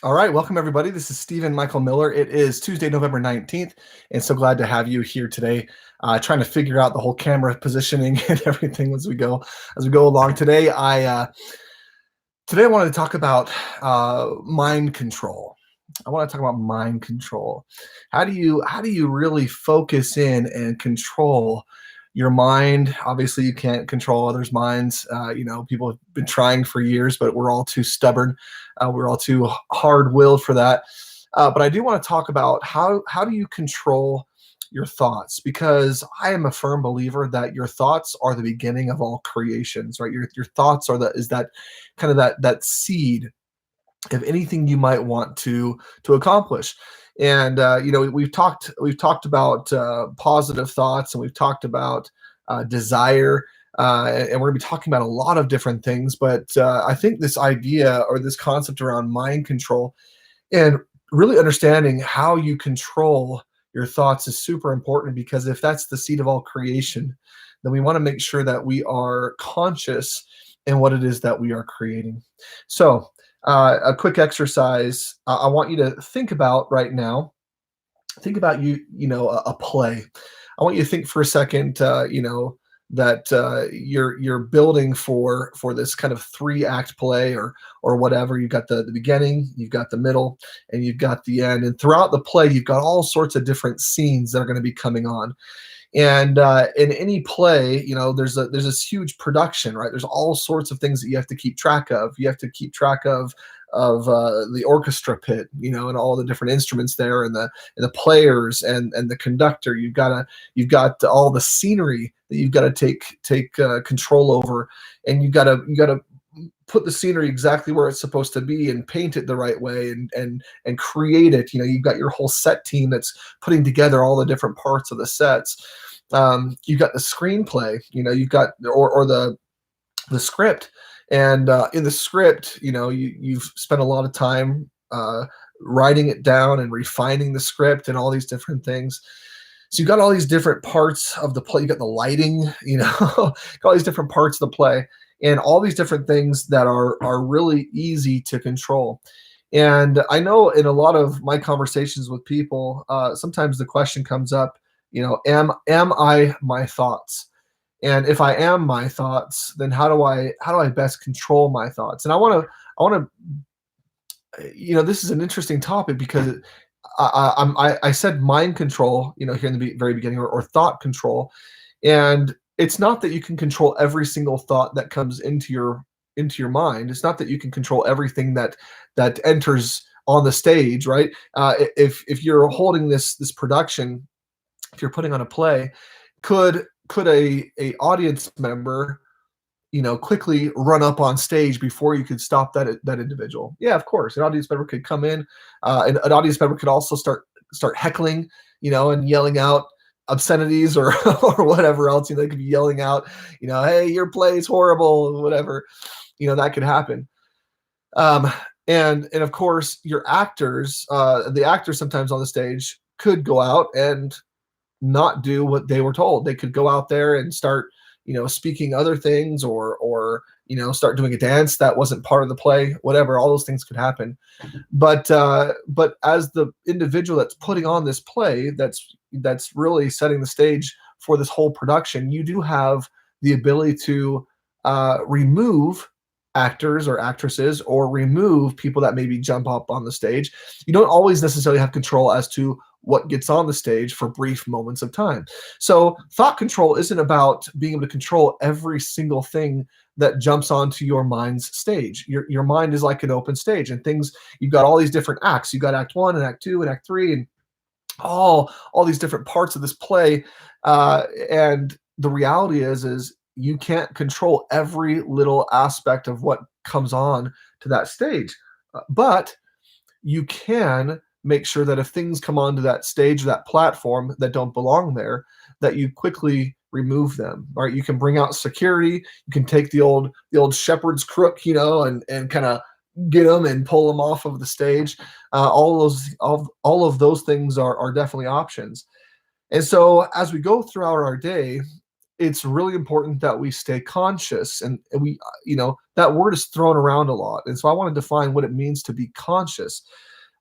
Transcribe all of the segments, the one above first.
All right, welcome everybody. This is Stephen Michael Miller. It is Tuesday, November 19th, and so glad to have you here today, trying to figure out the whole camera positioning and everything as we go along. Today I wanted to talk about mind control. I want to talk about mind control. How do you really focus in and control your mind? Obviously, you can't control others' minds. People have been trying for years, but we're all too stubborn. We're all too hard-willed for that. But I do want to talk about how do you control your thoughts, because I am a firm believer that your thoughts are the beginning of all creations, right? Your thoughts are that kind of that seed of anything you might want to accomplish. And we've talked about positive thoughts, and we've talked about desire, and we're going to be talking about a lot of different things. But I think this idea or this concept around mind control and really understanding how you control your thoughts is super important, because if that's the seed of all creation, then we want to make sure that we are conscious in what it is that we are creating. So, a quick exercise I want you to think about right now. Think about a play. I want you to think for a second, that you're building for this kind of three-act play, or whatever. You've got the beginning, you've got the middle, and you've got the end. And throughout the play, you've got all sorts of different scenes that are going to be coming on. And in any play, there's this huge production, right? There's all sorts of things that you have to keep track of. You have to keep track of the orchestra pit, and all the different instruments there, and the players, and the conductor. You've got all the scenery that you've got to take control over, and you got to put the scenery exactly where it's supposed to be, and paint it the right way, and create it. You've got your whole set team that's putting together all the different parts of the sets. You've got the screenplay. You've got or the script. And in the script, you've spent a lot of time writing it down and refining the script and all these different things. So you've got all these different parts of the play. You got the lighting, got all these different parts of the play, and all these different things that are really easy to control. And I know in a lot of my conversations with people, sometimes the question comes up, am I my thoughts? And if I am my thoughts, then how do I best control my thoughts? And I want to, this is an interesting topic, because I said mind control, here in the very beginning, or thought control. And it's not that you can control every single thought that comes into your mind. It's not that you can control everything that enters on the stage, right? If you're holding this production, if you're putting on a play, could a audience member quickly run up on stage before you could stop that individual? Yeah, of course. An audience member could come in, and an audience member could also start heckling, and yelling out obscenities, or or whatever else. They could be yelling out, hey, your play is horrible, whatever. That could happen. um and of course, your actors, the actors sometimes on the stage could go out and not do what they were told. They could go out there and start, speaking other things, or start doing a dance that wasn't part of the play. Whatever, all those things could happen. But as the individual that's putting on this play, that's really setting the stage for this whole production, you do have the ability to remove actors or actresses, or remove people that maybe jump up on the stage. You don't always necessarily have control as to what gets on the stage for brief moments of time. So thought control isn't about being able to control every single thing that jumps onto your mind's stage. Your mind is like an open stage, and things, you've got all these different acts. You've got act one and act two and act three, and all these different parts of this play. And the reality is you can't control every little aspect of what comes on to that stage. But you can make sure that if things come onto that stage, that platform, that don't belong there, that you quickly remove them. Right? You can bring out security. You can take the old shepherd's crook, and kind of get them and pull them off of the stage. All of those things are definitely options. And so as we go throughout our day, it's really important that we stay conscious, and we, that word is thrown around a lot. And so I want to define what it means to be conscious.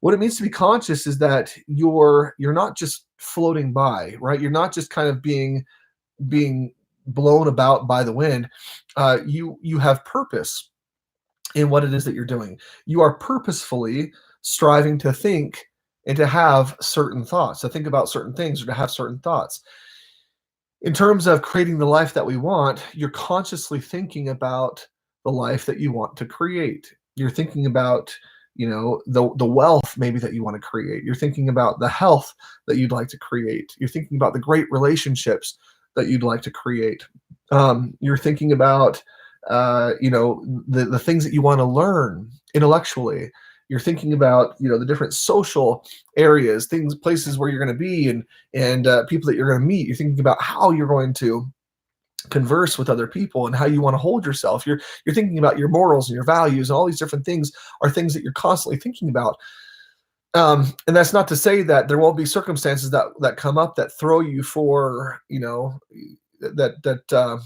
What it means to be conscious is that you're not just floating by, right? You're not just kind of being blown about by the wind. You have purpose in what it is that you're doing. You are purposefully striving to think and to have certain thoughts, to think about certain things or to have certain thoughts. In terms of creating the life that we want, you're consciously thinking about the life that you want to create. You're thinking about, the wealth maybe that you want to create. You're thinking about the health that you'd like to create. You're thinking about the great relationships that you'd like to create. You're thinking about, the things that you want to learn intellectually. You're thinking about, the different social areas, things, places where you're going to be, and people that you're going to meet. You're thinking about how you're going to converse with other people and how you want to hold yourself. You're thinking about your morals and your values, and all these different things are things that you're constantly thinking about. And that's not to say that there won't be circumstances that come up that throw you for, that that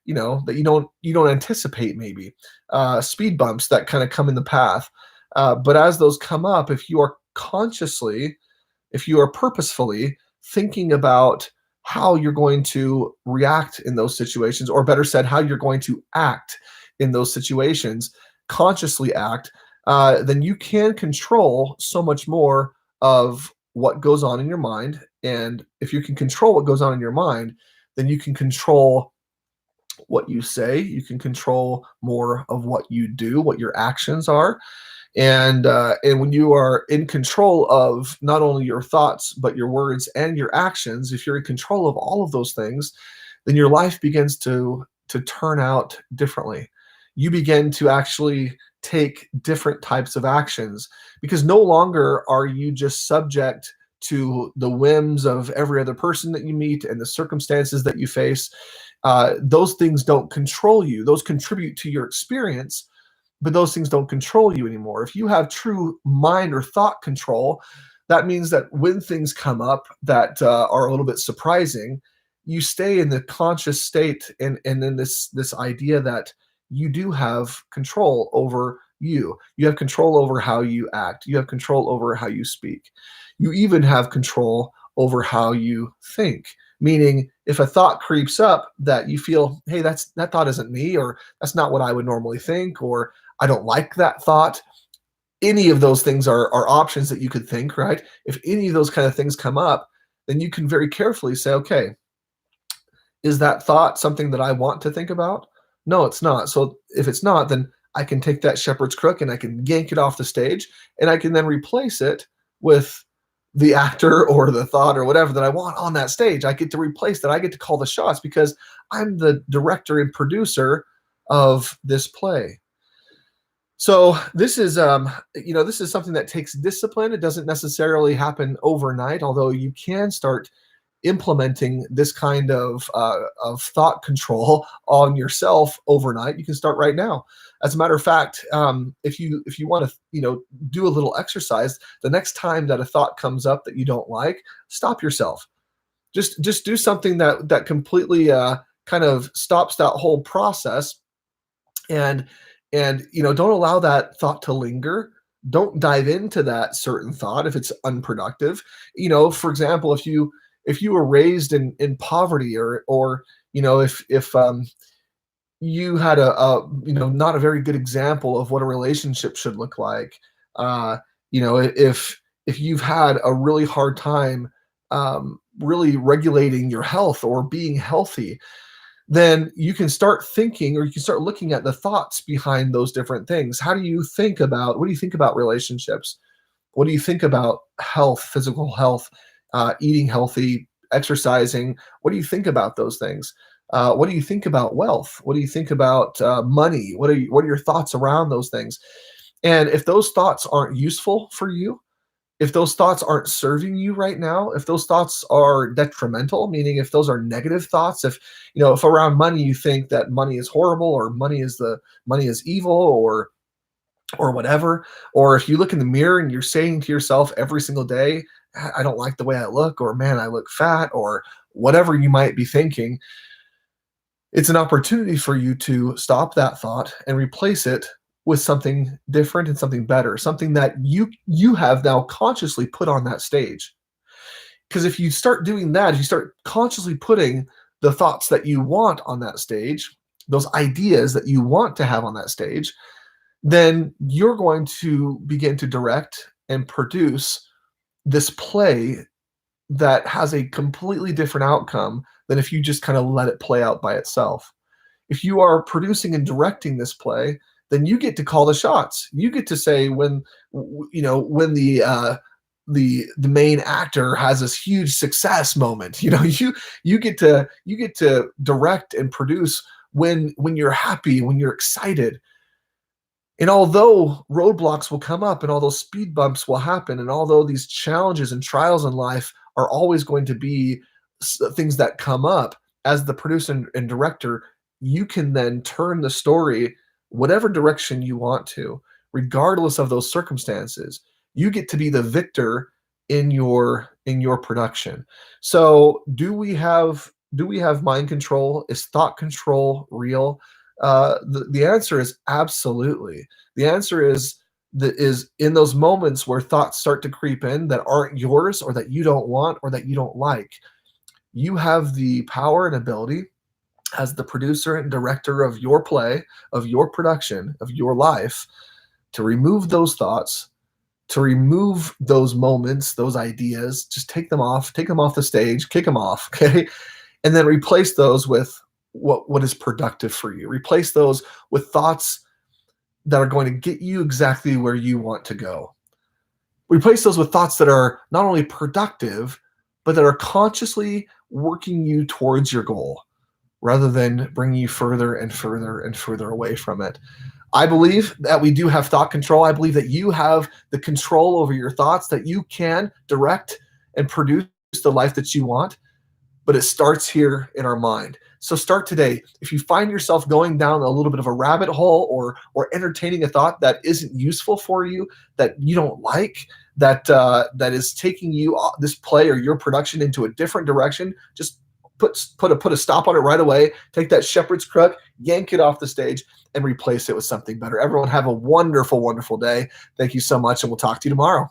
you don't anticipate, maybe speed bumps that kind of come in the path. But as those come up, if you are consciously, if you are purposefully thinking about how you're going to react in those situations, or better said, how you're going to act in those situations, consciously act, then you can control so much more of what goes on in your mind. And if you can control what goes on in your mind, then you can control what you say. You can control more of what you do, what your actions are. And when you are in control of not only your thoughts but your words and your actions, if you're in control of all of those things, then your life begins to turn out differently. You begin to actually take different types of actions, because no longer are you just subject to the whims of every other person that you meet and the circumstances that you face. Those things don't control you. Those contribute to your experience, but those things don't control you anymore. If you have true mind or thought control, that means that when things come up that are a little bit surprising, you stay in the conscious state, and then this idea that you do have control over you. You have control over how you act. You have control over how you speak. You even have control over how you think. Meaning, if a thought creeps up that you feel, hey, that thought isn't me, or that's not what I would normally think, or I don't like that thought. Any of those things are options that you could think, right? If any of those kind of things come up, then you can very carefully say, okay, is that thought something that I want to think about? No, it's not. So if it's not, then I can take that shepherd's crook and I can yank it off the stage, and I can then replace it with the actor or the thought or whatever that I want on that stage. I get to replace that. I get to call the shots because I'm the director and producer of this play. So this is something that takes discipline. It doesn't necessarily happen overnight, although you can start implementing this kind of thought control on yourself overnight. You can start right now. As a matter of fact, if you want to do a little exercise, the next time that a thought comes up that you don't like, stop yourself. Just do something that completely kind of stops that whole process, and don't allow that thought to linger. Don't dive into that certain thought if it's unproductive. For example, if you were raised in poverty, or if you had a not a very good example of what a relationship should look like, if you've had a really hard time really regulating your health or being healthy, then you can start thinking, or you can start looking at the thoughts behind those different things. What do you think about relationships? What do you think about health, physical health, eating healthy, exercising? What do you think about those things? What do you think about wealth? What do you think about money? What are your thoughts around those things? And if those thoughts aren't useful for you, if those thoughts aren't serving you right now, if those thoughts are detrimental, meaning if those are negative thoughts, if around money you think that money is horrible, or money is evil, or whatever, or if you look in the mirror and you're saying to yourself every single day, I don't like the way I look, or man, I look fat, or whatever you might be thinking, It's an opportunity for you to stop that thought and replace it with something different and something better, something that you have now consciously put on that stage. Because if you start doing that, if you start consciously putting the thoughts that you want on that stage, those ideas that you want to have on that stage, then you're going to begin to direct and produce this play that has a completely different outcome than if you just kind of let it play out by itself. If you are producing and directing this play, then you get to call the shots. You get to say when when the main actor has this huge success moment. You get to direct and produce when you're happy, when you're excited. And although roadblocks will come up and although speed bumps will happen, and although these challenges and trials in life are always going to be things that come up, as the producer and director, you can then turn the story whatever direction you want to, regardless of those circumstances. You get to be the victor in your production. So do we have mind control? Is thought control real? The answer is absolutely. The answer is in those moments where thoughts start to creep in that aren't yours or that you don't want or that you don't like. You have the power and ability as the producer and director of your play, of your production, of your life, to remove those thoughts, to remove those moments, those ideas, just take them off the stage, kick them off, okay? And then replace those with what is productive for you. Replace those with thoughts that are going to get you exactly where you want to go. Replace those with thoughts that are not only productive, but that are consciously working you towards your goal rather than bringing you further and further and further away from it. I believe that we do have thought control. I believe that you have the control over your thoughts, that you can direct and produce the life that you want, but it starts here in our mind. So start today. If you find yourself going down a little bit of a rabbit hole or entertaining a thought that isn't useful for you, that you don't like, that is taking you this play or your production into a different direction, just put a stop on it right away. Take that shepherd's crook, yank it off the stage, and replace it with something better. Everyone have a wonderful, wonderful day. Thank you so much, and we'll talk to you tomorrow.